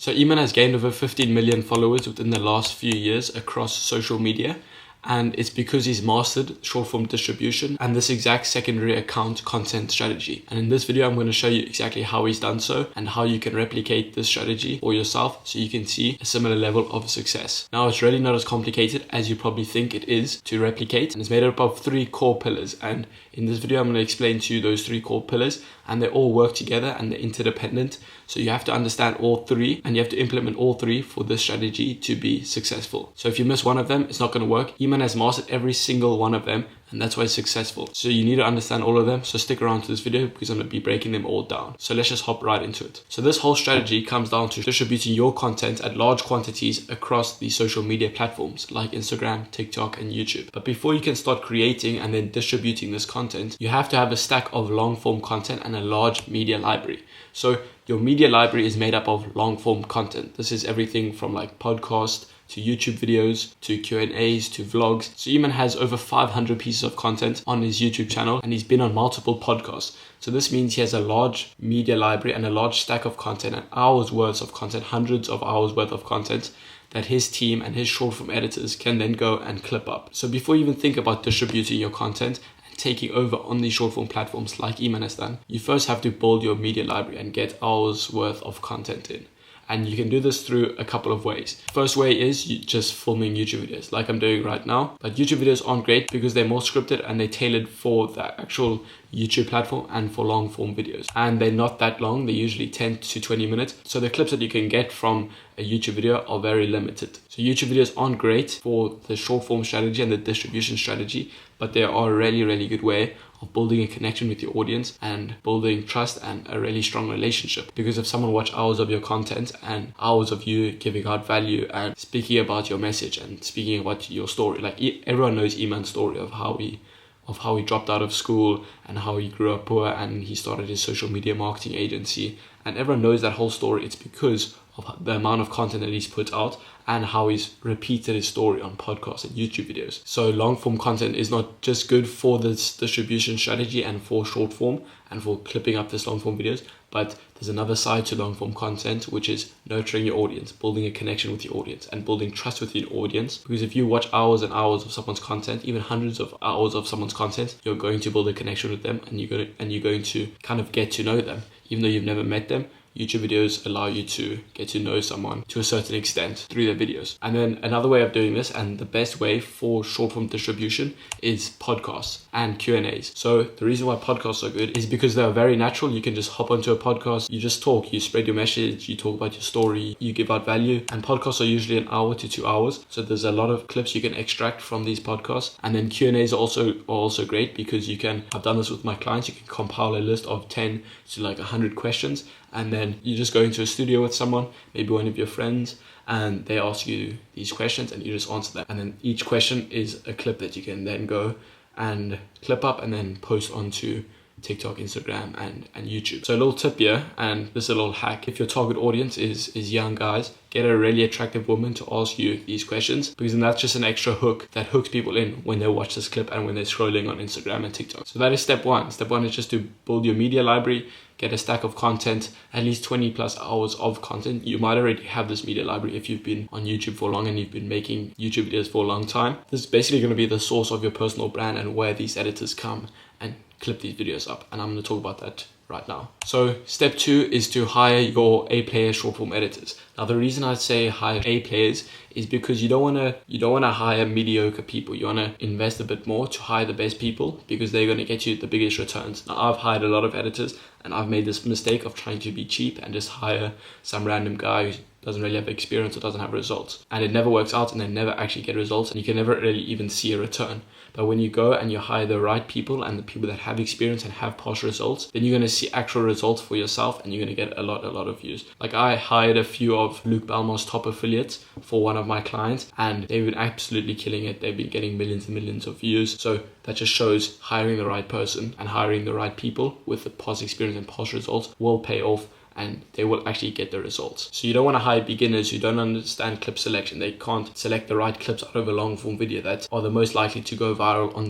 So Iman has gained over 15 million followers within the last few years across social media. And it's because he's mastered short form distribution and this exact secondary account content strategy. And in this video, I'm going to show you exactly how he's done so and how you can replicate this strategy for yourself so you can see a similar level of success. Now, it's really not as complicated as you probably think it is to replicate. And it's made up of 3 core pillars. And in this video, I'm going to explain to you those 3 core pillars, and they all work together and they're interdependent. So you have to understand all 3 and you have to implement all 3 for this strategy to be successful. So if you miss one of them, it's not going to work. Iman has mastered every single one of them, and that's why it's successful. So you need to understand all of them. So stick around to this video because I'm going to be breaking them all down. So let's just hop right into it. So this whole strategy comes down to distributing your content at large quantities across the social media platforms like Instagram, TikTok, and YouTube. But before you can start creating and then distributing this content, you have to have a stack of long form content and a large media library. So your media library is made up of long form content. This is everything from like podcasts to YouTube videos, to Q&As, to vlogs. So Iman has over 500 pieces of content on his YouTube channel, and he's been on multiple podcasts. So this means he has a large media library and a large stack of content, and hours worth of content, hundreds of hours worth of content that his team and his short form editors can then go and clip up. So before you even think about distributing your content and taking over on these short form platforms like Iman has done, you first have to build your media library and get hours worth of content in. And you can do this through a couple of ways. First way is you just filming YouTube videos like I'm doing right now. But YouTube videos aren't great because they're more scripted and they're tailored for the actual YouTube platform and for long form videos. And they're not that long. They're usually 10 to 20 minutes. So the clips that you can get from a YouTube video are very limited. So YouTube videos aren't great for the short form strategy and the distribution strategy, but they are a really, really good way of building a connection with your audience and building trust and a really strong relationship. Because if someone watch hours of your content and hours of you giving out value and speaking about your message and speaking about your story, like everyone knows Iman's story of how he dropped out of school and how he grew up poor and he started his social media marketing agency, and everyone knows that whole story. It's because of the amount of content that he's put out and how he's repeated his story on podcasts and YouTube videos. So long form content is not just good for this distribution strategy and for short form and for clipping up this long form videos, but there's another side to long form content, which is nurturing your audience, building a connection with your audience and building trust with your audience. Because if you watch hours and hours of someone's content, even hundreds of hours of someone's content, you're going to build a connection with them and you're going to kind of get to know them. Even though you've never met them, YouTube videos allow you to get to know someone to a certain extent through their videos. And then another way of doing this, and the best way for short form distribution, is podcasts and Q&As. So the reason why podcasts are good is because they're very natural. You can just hop onto a podcast, you just talk, you spread your message, you talk about your story, you give out value. And podcasts are usually an hour to 2 hours. So there's a lot of clips you can extract from these podcasts. And then Q&As are also great because I've done this with my clients, you can compile a list of 10 to like 100 questions. And then you just go into a studio with someone, maybe one of your friends, and they ask you these questions and you just answer them. And then each question is a clip that you can then go and clip up and then post onto TikTok, Instagram, and YouTube. So a little tip here, and this is a little hack. If your target audience is young guys, get a really attractive woman to ask you these questions, because then that's just an extra hook that hooks people in when they watch this clip and when they're scrolling on Instagram and TikTok. So that is step 1. Step 1 is just to build your media library, get a stack of content, at least 20 plus hours of content. You might already have this media library if you've been on YouTube for long and you've been making YouTube videos for a long time. This is basically going to be the source of your personal brand and where these editors come and clip these videos up. And I'm going to talk about that right now. So step 2 is to hire your A-player short form editors. Now the reason I say hire A-players is because you don't want to hire mediocre people. You want to invest a bit more to hire the best people because they're going to get you the biggest returns. Now I've hired a lot of editors and I've made this mistake of trying to be cheap and just hire some random guy who doesn't really have experience or doesn't have results. And it never works out and they never actually get results and you can never really even see a return. But when you go and you hire the right people and the people that have experience and have past results, then you're going to see actual results for yourself and you're going to get a lot of views. Like I hired a few of Luke Balmore's top affiliates for one of my clients and they've been absolutely killing it. They've been getting millions and millions of views. So that just shows hiring the right person and hiring the right people with the past experience and past results will pay off and they will actually get the results. So you don't want to hire beginners who don't understand clip selection. They can't select the right clips out of a long form video that are the most likely to go viral on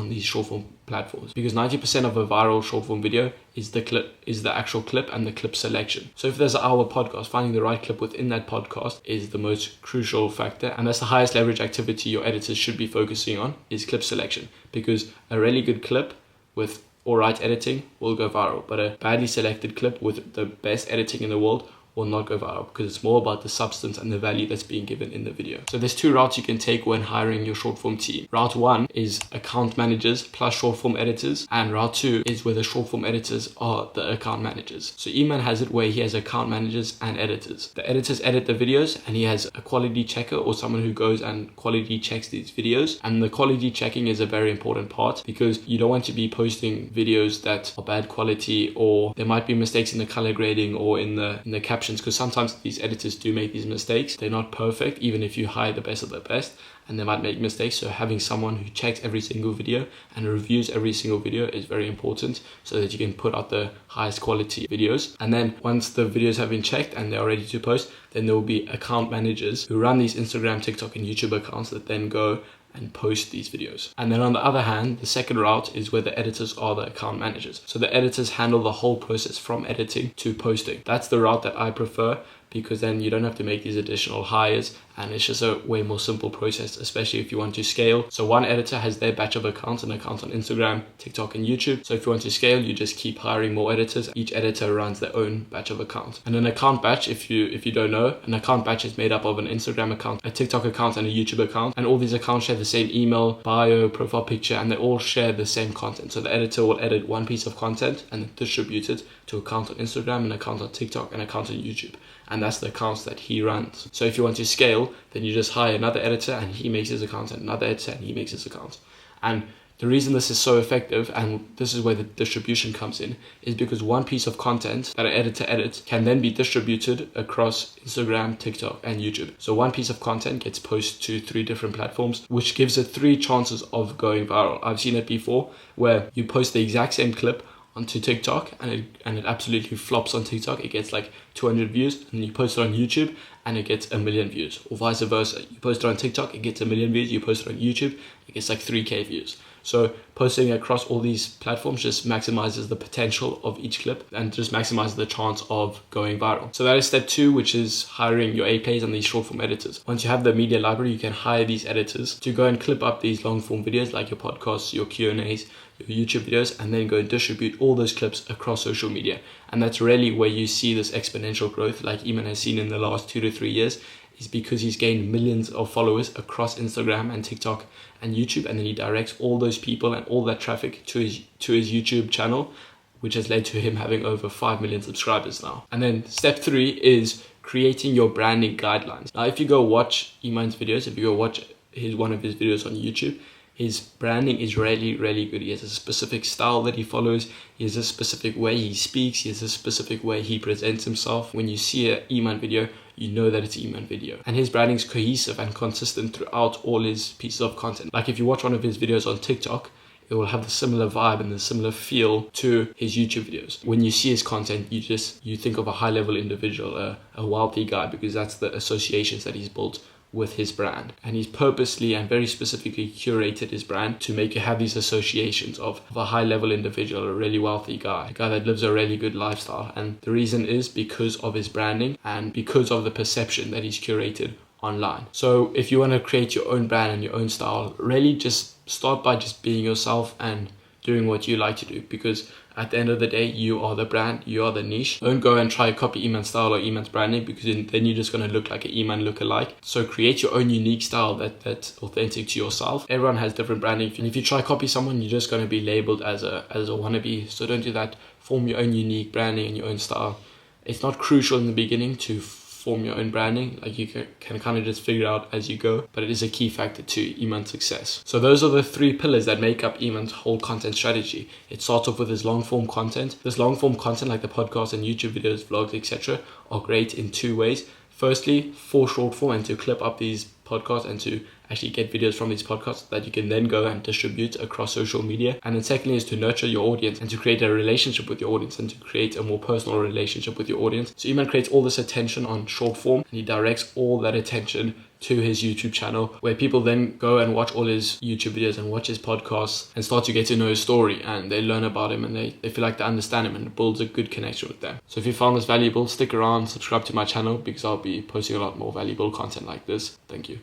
these short form platforms, because 90% of a viral short form video is the actual clip and the clip selection. So if there's an hour podcast, finding the right clip within that podcast is the most crucial factor, and that's the highest leverage activity your editors should be focusing on, is clip selection, because a really good clip with all right editing will go viral, but a badly selected clip with the best editing in the world will not go viral, because it's more about the substance and the value that's being given in the video. So there's two routes you can take when hiring your short form team. Route 1 is account managers plus short form editors, and route 2 is where the short form editors are the account managers. So Iman has it where he has account managers and editors. The editors edit the videos, and he has a quality checker or someone who goes and quality checks these videos. And the quality checking is a very important part, because you don't want to be posting videos that are bad quality, or there might be mistakes in the color grading or in the captions, because sometimes these editors do make these mistakes. They're not perfect, even if you hire the best of the best, and they might make mistakes. So having someone who checks every single video and reviews every single video is very important, so that you can put out the highest quality videos. And then once the videos have been checked and they're ready to post, then there will be account managers who run these Instagram, TikTok and YouTube accounts that then go and post these videos. And then on the other hand, the second route is where the editors are the account managers. So the editors handle the whole process from editing to posting. That's the route that I prefer, because then you don't have to make these additional hires, and it's just a way more simple process, especially if you want to scale. So one editor has their batch of accounts, an account on Instagram, TikTok and YouTube. So if you want to scale, you just keep hiring more editors. Each editor runs their own batch of accounts. And an account batch, if you don't know, an account batch is made up of an Instagram account, a TikTok account and a YouTube account. And all these accounts share the same email, bio, profile picture, and they all share the same content. So the editor will edit one piece of content and distribute it to an account on Instagram, an account on TikTok, and an account on YouTube. And that's the accounts that he runs. So if you want to scale, then you just hire another editor and he makes his account, and another editor and he makes his account. And the reason this is so effective, and this is where the distribution comes in, is because one piece of content that an editor edits can then be distributed across Instagram, TikTok, and YouTube. So one piece of content gets posted to 3 different platforms, which gives it 3 chances of going viral. I've seen it before where you post the exact same clip onto TikTok and it absolutely flops on TikTok. It gets like 200 views, and you post it on YouTube and it gets 1 million views, or vice versa. You post it on TikTok, it gets 1 million views. You post it on YouTube, it gets like 3K views. So posting across all these platforms just maximizes the potential of each clip and just maximizes the chance of going viral. So that is step 2, which is hiring your APs and these short form editors. Once you have the media library, you can hire these editors to go and clip up these long form videos like your podcasts, your Q&As, your YouTube videos, and then go and distribute all those clips across social media. And that's really where you see this exponential growth like Iman has seen in the last 2 to 3 years, is because he's gained millions of followers across Instagram and TikTok and YouTube, and then he directs all those people and all that traffic to his YouTube channel, which has led to him having over 5 million subscribers now. And then step 3 is creating your branding guidelines. Now, if you go watch Iman's videos, if you go watch one of his videos on YouTube, his branding is really, really good. He has a specific style that he follows. He has a specific way he speaks. He has a specific way he presents himself. When you see an Iman video, you know that it's an Iman video. And his branding is cohesive and consistent throughout all his pieces of content. Like if you watch one of his videos on TikTok, it will have the similar vibe and the similar feel to his YouTube videos. When you see his content, you think of a high level individual, a wealthy guy, because that's the associations that he's built with his brand. And he's purposely and very specifically curated his brand to make you have these associations of a high level individual, a really wealthy guy, a guy that lives a really good lifestyle. And the reason is because of his branding and because of the perception that he's curated online. So if you want to create your own brand and your own style, really just start by just being yourself and doing what you like to do, because at the end of the day, you are the brand, you are the niche. Don't go and try to copy Iman's style or Iman's branding, because then you're just going to look like an Iman lookalike. So create your own unique style that's authentic to yourself. Everyone has different branding. And if you try to copy someone, you're just going to be labeled as a wannabe. So don't do that. Form your own unique branding and your own style. It's not crucial in the beginning to form your own branding, like you can kind of just figure it out as you go, but it is a key factor to Iman's success. So those are the 3 pillars that make up Iman's whole content strategy. It starts off with his long form content. This long form content, like the podcast and YouTube videos, vlogs, etc., are great in 2 ways. Firstly, for short form and to clip up these podcasts and to actually get videos from these podcasts that you can then go and distribute across social media. And then secondly is to nurture your audience and to create a relationship with your audience and to create a more personal relationship with your audience. So Iman creates all this attention on short form, and he directs all that attention to his YouTube channel, where people then go and watch all his YouTube videos and watch his podcasts and start to get to know his story, and they learn about him and they feel like they understand him, and it builds a good connection with them. So if you found this valuable, stick around, subscribe to my channel, because I'll be posting a lot more valuable content like this. Thank you.